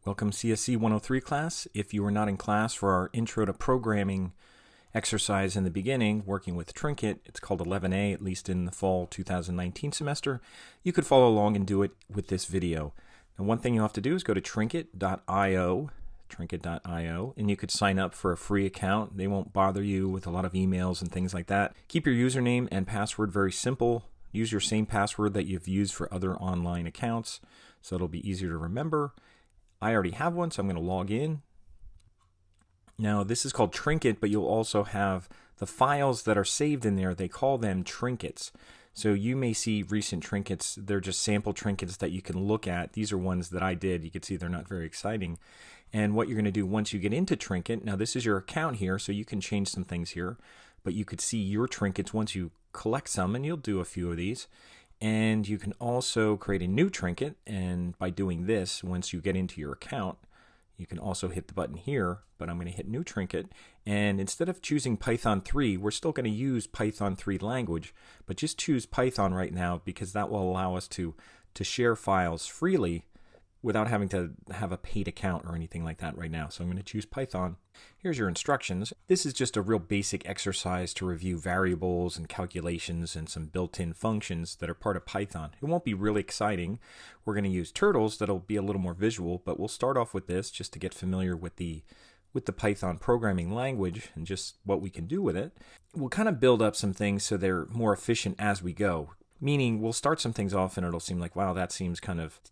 Welcome csc103 class. If you were not in class for our Intro to Programming exercise in the beginning, working with Trinket, it's called 11A, at least in the fall 2019 semester, you could follow along and do it with this video. Now, one thing you'll have to do is go to trinket.io, and you could sign up for a free account. They won't bother you with a lot of emails and things like that. Keep your username and password very simple. Use your same password that you've used for other online accounts, so it'll be easier to remember. I already have one, so I'm going to log in. Now, this is called Trinket, but you'll also have the files that are saved in there. They call them trinkets. So you may see recent trinkets. They're just sample trinkets that you can look at. These are ones that I did. You can see they're not very exciting. And what you're going to do once you get into Trinket, now this is your account here, so you can change some things here, but you could see your trinkets once you collect some, and you'll do a few of these. And you can also create a new trinket, and by doing this, once you get into your account, you can also hit the button here, but I'm going to hit new trinket, and instead of choosing Python 3, we're still going to use Python 3 language, but just choose Python right now because that will allow us to share files freely without having to have a paid account or anything like that right now. So I'm going to choose Python. Here's your instructions. This is just a real basic exercise to review variables and calculations and some built-in functions that are part of Python. It won't be really exciting. We're going to use turtles that'll be a little more visual, but we'll start off with this just to get familiar with the Python programming language and just what we can do with it. We'll kind of build up some things so they're more efficient as we go. Meaning we'll start some things off and it'll seem like, wow, that seems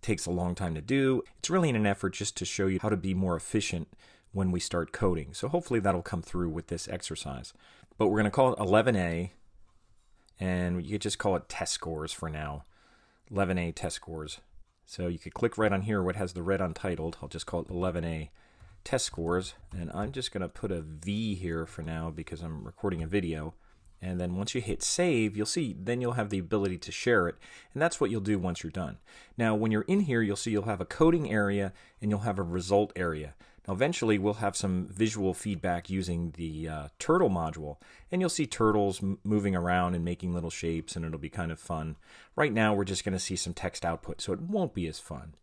takes a long time to do. It's really in an effort just to show you how to be more efficient when we start coding. So hopefully that'll come through with this exercise. But we're going to call it 11A, and you could just call it TestScores for now. 11A TestScores. So you could click right on here where it has the red untitled. I'll just call it 11A TestScores, and I'm just going to put a V here for now because I'm recording a video. And then once you hit save, you'll see, then you'll have the ability to share it. And that's what you'll do once you're done. Now, when you're in here, you'll see you'll have a coding area and you'll have a result area. Now, eventually, we'll have some visual feedback using the turtle module. And you'll see turtles moving around and making little shapes, and it'll be kind of fun. Right now, we're just going to see some text output, so it won't be as fun.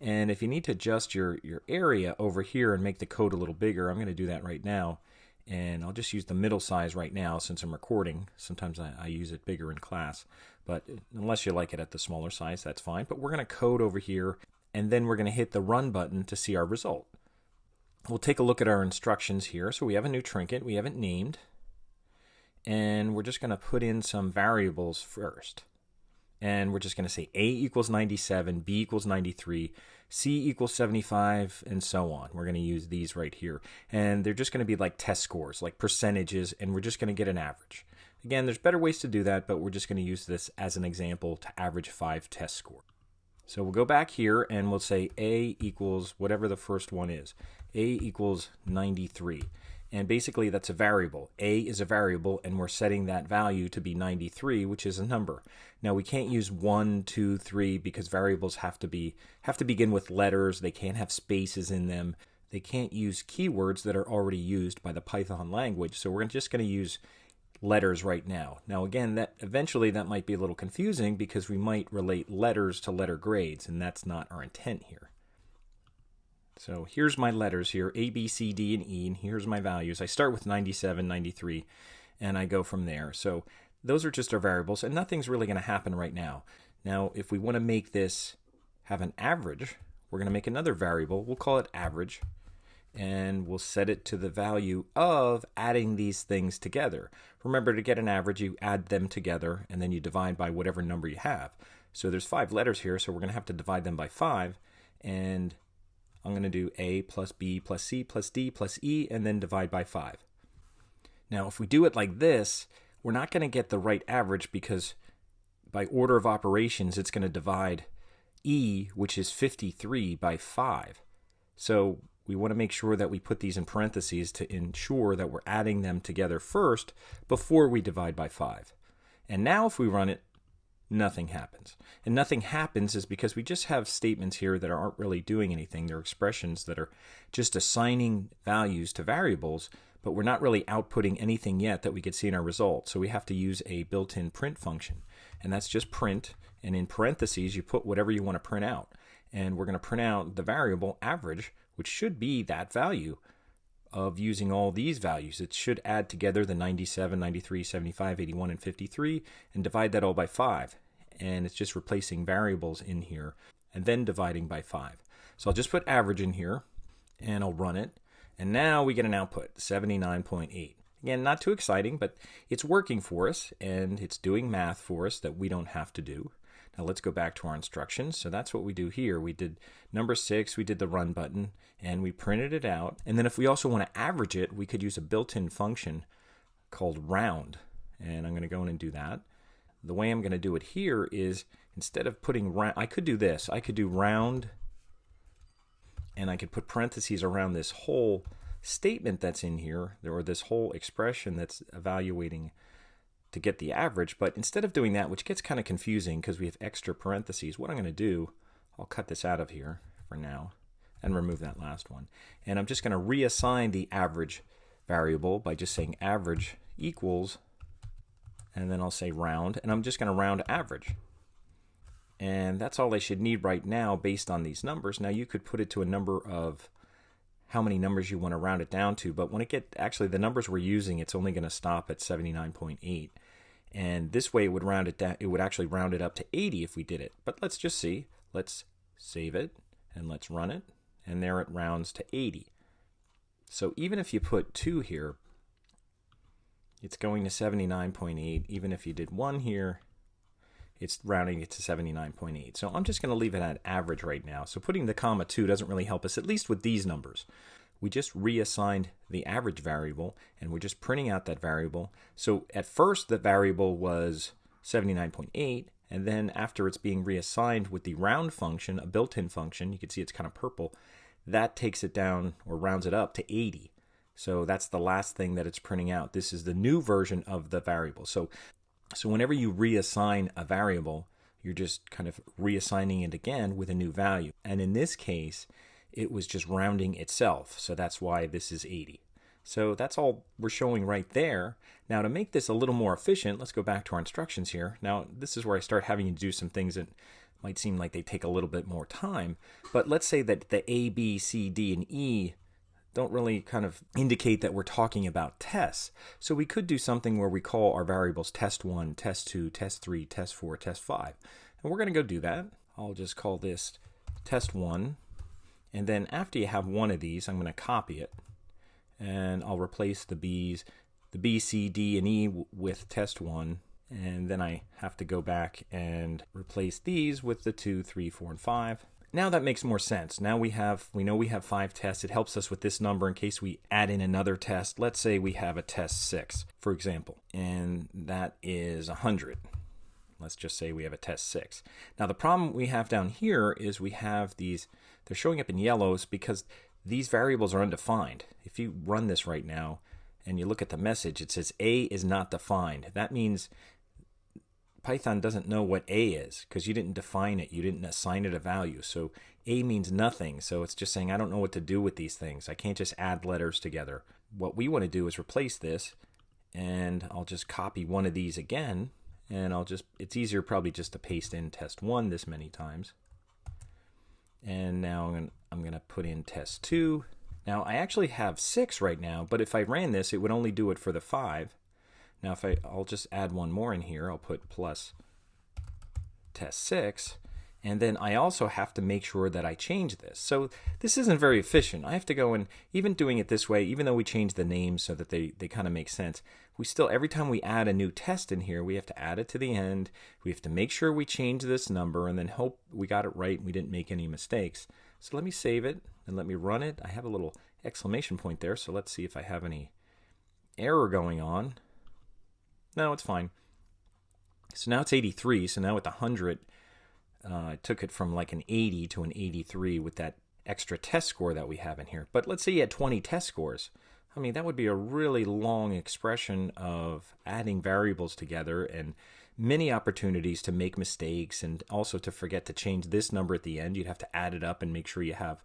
And if you need to adjust your area over here and make the code a little bigger, I'm going to do that right now. And I'll just use the middle size right now since I'm recording. Sometimes I use it bigger in class, but unless you like it at the smaller size, that's fine. But we're going to code over here, and then we're going to hit the run button to see our result. We'll take a look at our instructions here. So we have a new trinket. We haven't named, and we're just going to put in some variables first. And we're just going to say A equals 97, B equals 93, C equals 75, and so on. We're going to use these right here. And they're just going to be like test scores, like percentages, and we're just going to get an average. Again, there's better ways to do that, but we're just going to use this as an example to average 5 test scores. So we'll go back here and we'll say A equals whatever the first one is. A equals 93. And basically that's a variable. A is a variable, and we're setting that value to be 93, which is a number. Now we can't use 1, 2, 3 because variables have to begin with letters. They can't have spaces in them. They can't use keywords that are already used by the Python language. So we're just going to use letters right now. Now again, that eventually that might be a little confusing because we might relate letters to letter grades, and that's not our intent here. So here's my letters here, A, B, C, D, and E, and here's my values. I start with 97, 93, and I go from there. So those are just our variables, and nothing's really going to happen right now. Now, if we want to make this have an average, we're going to make another variable. We'll call it average, and we'll set it to the value of adding these things together. Remember, to get an average, you add them together, and then you divide by whatever number you have. So there's 5 letters here, so we're going to have to divide them by 5, and I'm going to do A plus B plus C plus D plus E, and then divide by 5. Now, if we do it like this, we're not going to get the right average because by order of operations, it's going to divide E, which is 53, by 5. So we want to make sure that we put these in parentheses to ensure that we're adding them together first before we divide by 5. And now if we run it, nothing happens. And nothing happens is because we just have statements here that aren't really doing anything. They're expressions that are just assigning values to variables, but we're not really outputting anything yet that we could see in our result. So we have to use a built-in print function. And that's just print, and in parentheses you put whatever you want to print out. and we're going to print out the variable average, which should be that value of using all these values. It should add together the 97, 93, 75, 81, and 53 and divide that all by 5. And it's just replacing variables in here and then dividing by 5. So I'll just put average in here and I'll run it. And now we get an output, 79.8. Again, not too exciting, but it's working for us and it's doing math for us that we don't have to do. Now let's go back to our instructions. So that's what we do here. We did number 6, we did the run button, and we printed it out. And then if we also want to average it, we could use a built-in function called round. And I'm going to go in and do that. The way I'm going to do it here is instead of putting round, I could do this. I could do round, and I could put parentheses around this whole statement that's in here, or this whole expression that's evaluating to get the average. But instead of doing that, which gets kind of confusing because we have extra parentheses, what I'm going to do, I'll cut this out of here for now and remove that last one. And I'm just going to reassign the average variable by just saying average equals, and then I'll say round, and I'm just going to round average. And that's all I should need right now based on these numbers. Now you could put it to a number of how many numbers you want to round it down to, but when it actually the numbers we're using, it's only going to stop at 79.8. And this way it would round it down, it would actually round it up to 80 if we did it. But let's just see. Let's save it and let's run it. And there it rounds to 80. So even if you put 2 here, it's going to 79.8. Even if you did 1 here, it's rounding it to 79.8. So I'm just going to leave it at average right now. So putting the comma 2 doesn't really help us, at least with these numbers. We just reassigned the average variable, and we're just printing out that variable. So at first the variable was 79.8, and then after it's being reassigned with the round function, a built-in function, you can see it's kind of purple, that takes it down or rounds it up to 80. So that's the last thing that it's printing out. This is the new version of the variable. So whenever you reassign a variable, you're just kind of reassigning it again with a new value. And in this case, it was just rounding itself. So that's why this is 80. So that's all we're showing right there. Now to make this a little more efficient, let's go back to our instructions here. Now this is where I start having to do some things that might seem like they take a little bit more time. But let's say that the A, B, C, D, and E don't really kind of indicate that we're talking about tests. So we could do something where we call our variables test1, test2, test3, test4, test5. And we're going to go do that. I'll just call this test1. And then after you have one of these, I'm going to copy it. And I'll replace the B's, the B, C, D, and E with test1. And then I have to go back and replace these with the 2, 3, 4, and 5. Now that makes more sense. Now we know we have 5 tests. It helps us with this number in case we add in another test. Let's say we have a test 6, for example, and that is 100. Let's just say we have a test 6. Now the problem we have down here is we have these, they're showing up in yellows because these variables are undefined. If you run this right now and you look at the message, it says A is not defined. That means Python doesn't know what A is because you didn't define it. You didn't assign it a value. So A means nothing. So it's just saying, I don't know what to do with these things. I can't just add letters together. What we want to do is replace this, and I'll just copy one of these again, and it's easier probably just to paste in test1 this many times. And now I'm going to put in test2. Now I actually have 6 right now, but if I ran this, it would only do it for the 5. Now I'll just add one more in here. I'll put plus test 6, and then I also have to make sure that I change this. So this isn't very efficient. I have to go and, even doing it this way, even though we change the names so that they kind of make sense, we still, every time we add a new test in here, we have to add it to the end. We have to make sure we change this number and then hope we got it right and we didn't make any mistakes. So let me save it and let me run it. I have a little exclamation point there, so let's see if I have any error going on. No, it's fine. So now it's 83. So now with the 100, I took it from like an 80 to an 83 with that extra test score that we have in here. But let's say you had 20 test scores. I mean, that would be a really long expression of adding variables together and many opportunities to make mistakes and also to forget to change this number at the end. You'd have to add it up and make sure you have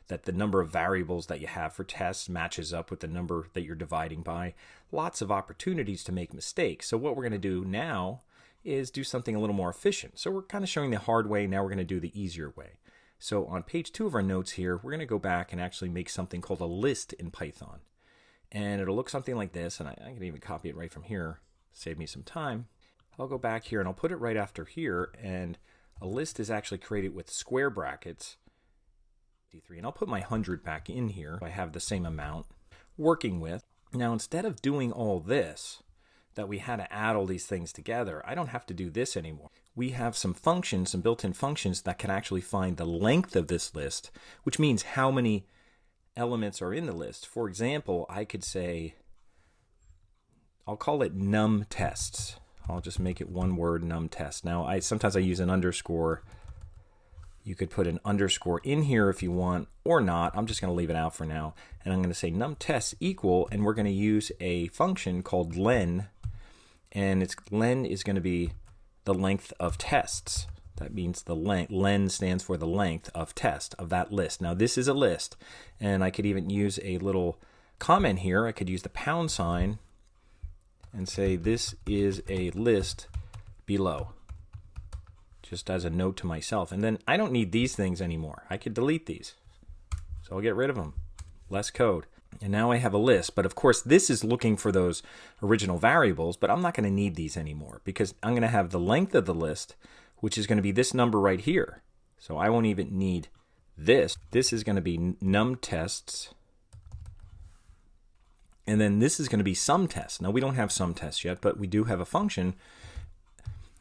that the number of variables that you have for tests matches up with the number that you're dividing by. Lots of opportunities to make mistakes. So what we're going to do now is do something a little more efficient. So we're kind of showing the hard way. Now we're going to do the easier way. So on page 2 of our notes here, we're going to go back and actually make something called a list in Python. And it'll look something like this, and I can even copy it right from here, save me some time. I'll go back here and I'll put it right after here, and a list is actually created with square brackets, and I'll put my 100 back in here. I have the same amount working with. Now instead of doing all this, that we had to add all these things together, I don't have to do this anymore. We have some functions, some built-in functions that can actually find the length of this list, which means how many elements are in the list. For example, I could say, I'll call it num tests. I'll just make it one word, num test. Now, sometimes I use an underscore. You could put an underscore in here if you want, or not. I'm just going to leave it out for now. And I'm going to say num tests equal, and we're going to use a function called len. And len is going to be the length of tests. That means the length. Len stands for the length of test of that list. Now this is a list, and I could even use a little comment here. I could use the pound sign and say this is a list below, just as a note to myself. And then I don't need these things anymore. I could delete these. So I'll get rid of them. Less code. And now I have a list, but of course this is looking for those original variables, but I'm not going to need these anymore because I'm going to have the length of the list, which is going to be this number right here. So I won't even need this. This is going to be num tests, and then this is going to be sum tests. Now we don't have sum tests yet, but we do have a function,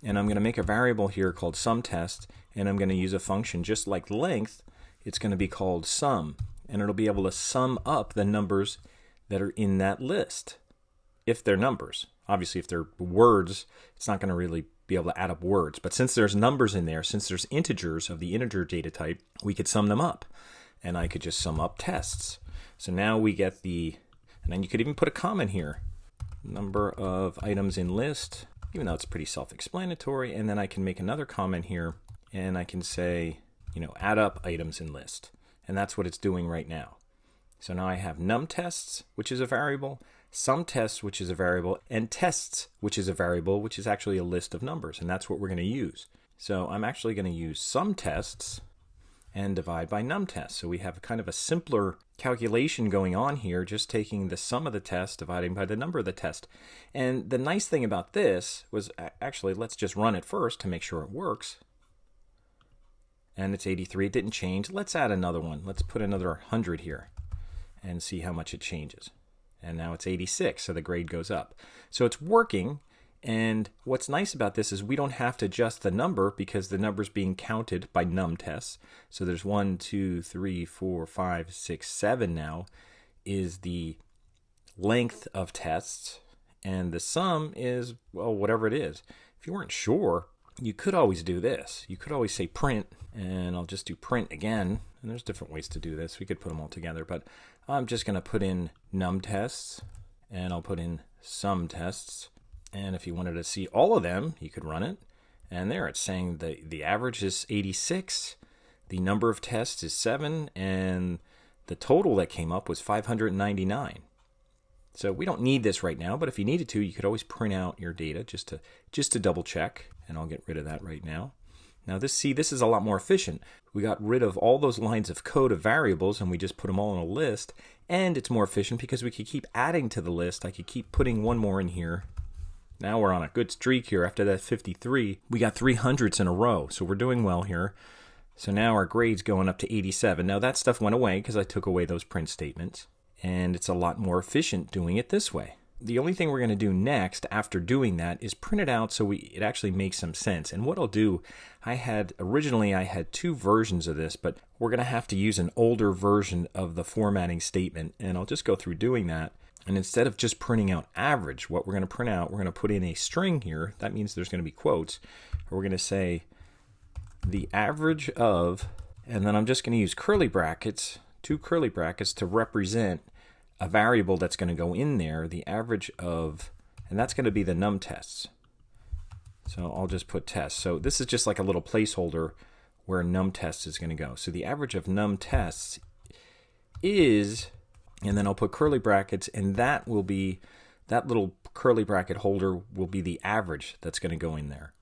and I'm going to make a variable here called sum test, and I'm going to use a function just like length. It's going to be called sum. And it'll be able to sum up the numbers that are in that list, if they're numbers. Obviously, if they're words, it's not going to really be able to add up words. But since there's numbers in there, since there's integers of the integer data type, we could sum them up. And I could just sum up tests. So now we get and then you could even put a comment here. Number of items in list, even though it's pretty self-explanatory. And then I can make another comment here, and I can say, add up items in list. And that's what it's doing right now. So now I have num tests, which is a variable, sum tests, which is a variable, and tests, which is a variable, which is actually a list of numbers. And that's what we're going to use. So I'm actually going to use sum tests and divide by num tests. So we have kind of a simpler calculation going on here, just taking the sum of the test, dividing by the number of the test. And the nice thing about this was actually, let's just run it first to make sure it works. And it's 83. It didn't change. Let's add another one. Let's put another 100 here and see how much it changes. And now it's 86, so the grade goes up. So it's working, and what's nice about this is we don't have to adjust the number because the number's being counted by num tests. So there's 1, 2, 3, 4, 5, 6, 7 now is the length of tests, and the sum is, well, whatever it is. If you weren't sure, you could always do this. You could always say print, and I'll just do print again. And there's different ways to do this. We could put them all together, but I'm just going to put in num tests, and I'll put in sum tests. And if you wanted to see all of them, you could run it. And there it's saying the average is 86, the number of tests is 7, and the total that came up was 599. So we don't need this right now, but if you needed to, you could always print out your data just to double check, and I'll get rid of that right now. Now this is a lot more efficient. We got rid of all those lines of code of variables, and we just put them all in a list, and it's more efficient because we could keep adding to the list. I could keep putting one more in here. Now we're on a good streak here. After that 53, we got 300s in a row, so we're doing well here. So now our grade's going up to 87. Now that stuff went away because I took away those print statements. And it's a lot more efficient doing it this way. The only thing we're going to do next after doing that is print it out so it actually makes some sense. And what I'll do, originally I had 2 versions of this, but we're going to have to use an older version of the formatting statement. And I'll just go through doing that. And instead of just printing out average, what we're going to print out, we're going to put in a string here. That means there's going to be quotes. We're going to say the average of, and then I'm just going to use curly brackets, 2 curly brackets to represent a variable that's going to go in there, the average of, and that's going to be the num tests. So I'll just put tests. So this is just like a little placeholder where num tests is going to go. So the average of num tests is, and then I'll put curly brackets, and that little curly bracket holder will be the average that's going to go in there.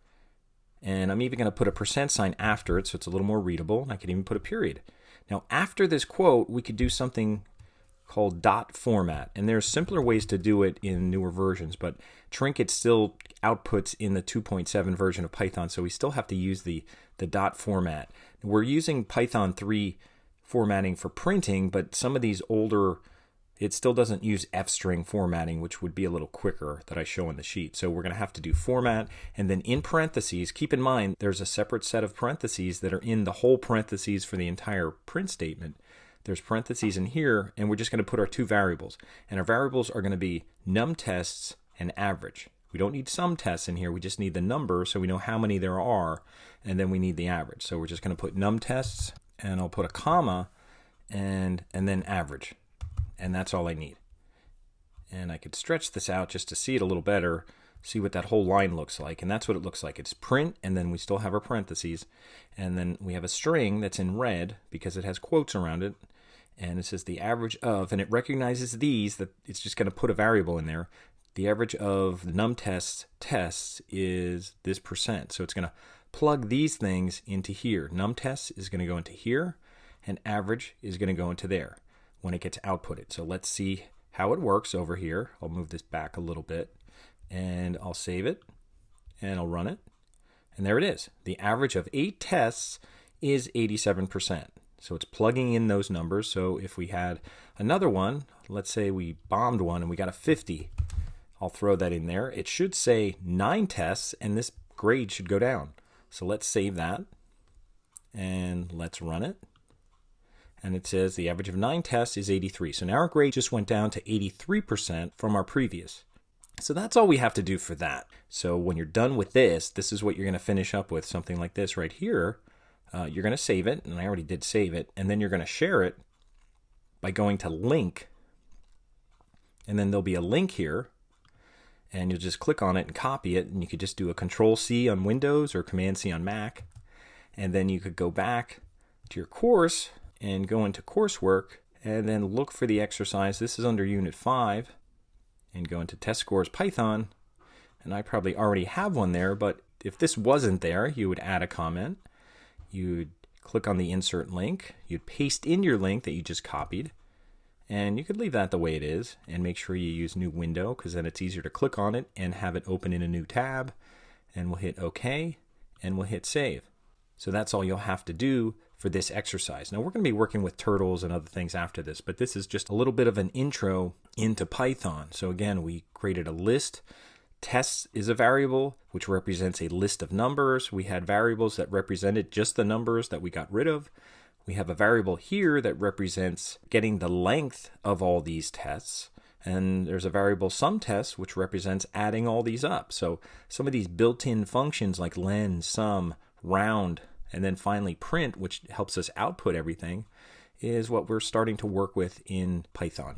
And I'm even going to put a percent sign after it so it's a little more readable. I could even put a period. Now, after this quote, we could do something called dot format. And there's simpler ways to do it in newer versions, but Trinket still outputs in the 2.7 version of Python, so we still have to use the dot format. We're using Python 3 formatting for printing, but some of these older, it still doesn't use f-string formatting, which would be a little quicker that I show in the sheet. So we're going to have to do format, and then in parentheses, keep in mind there's a separate set of parentheses that are in the whole parentheses for the entire print statement. There's parentheses in here, and we're just going to put our two variables. And our variables are going to be num tests and average. We don't need sum tests in here, we just need the number so we know how many there are, and then we need the average. So we're just going to put num tests, and I'll put a comma, and then average. And that's all I need. And I could stretch this out just to see it a little better, see what that whole line looks like. And that's what it looks like. It's print, and then we still have our parentheses. And then we have a string that's in red because it has quotes around it. And it says the average of, and it recognizes these, that it's just going to put a variable in there. The average of the num tests is this percent. So it's going to plug these things into here. Num tests is going to go into here, and average is going to go into there when it gets outputted. So let's see how it works over here. I'll move this back a little bit, and I'll save it, and I'll run it. And there it is. The average of 8 tests is 87%. So it's plugging in those numbers. So if we had another one, let's say we bombed one and we got a 50, I'll throw that in there. It should say 9 tests, and this grade should go down. So let's save that, and let's run it. And it says the average of 9 tests is 83. So now our grade just went down to 83% from our previous. So that's all we have to do for that. So when you're done with this, this is what you're going to finish up with, something like this right here. You're going to save it, and I already did save it, and then you're going to share it by going to link, and then there'll be a link here, and you'll just click on it and copy it, and you could just do a Control-C on Windows or Command-C on Mac, and then you could go back to your course and go into coursework, and then look for the exercise. This is under Unit 5, and go into TestScores Python, and I probably already have one there, but if this wasn't there, you would add a comment. You'd click on the insert link, you'd paste in your link that you just copied, and you could leave that the way it is, and make sure you use new window, because then it's easier to click on it and have it open in a new tab, and we'll hit OK, and we'll hit save. So that's all you'll have to do for this exercise. Now we're going to be working with turtles and other things after this, but this is just a little bit of an intro into Python. So again, we created a list. Tests is a variable which represents a list of numbers. We had variables that represented just the numbers that we got rid of. We have a variable here that represents getting the length of all these tests. And there's a variable sum test which represents adding all these up. So some of these built-in functions like len, sum, round, and then finally print, which helps us output everything, is what we're starting to work with in Python.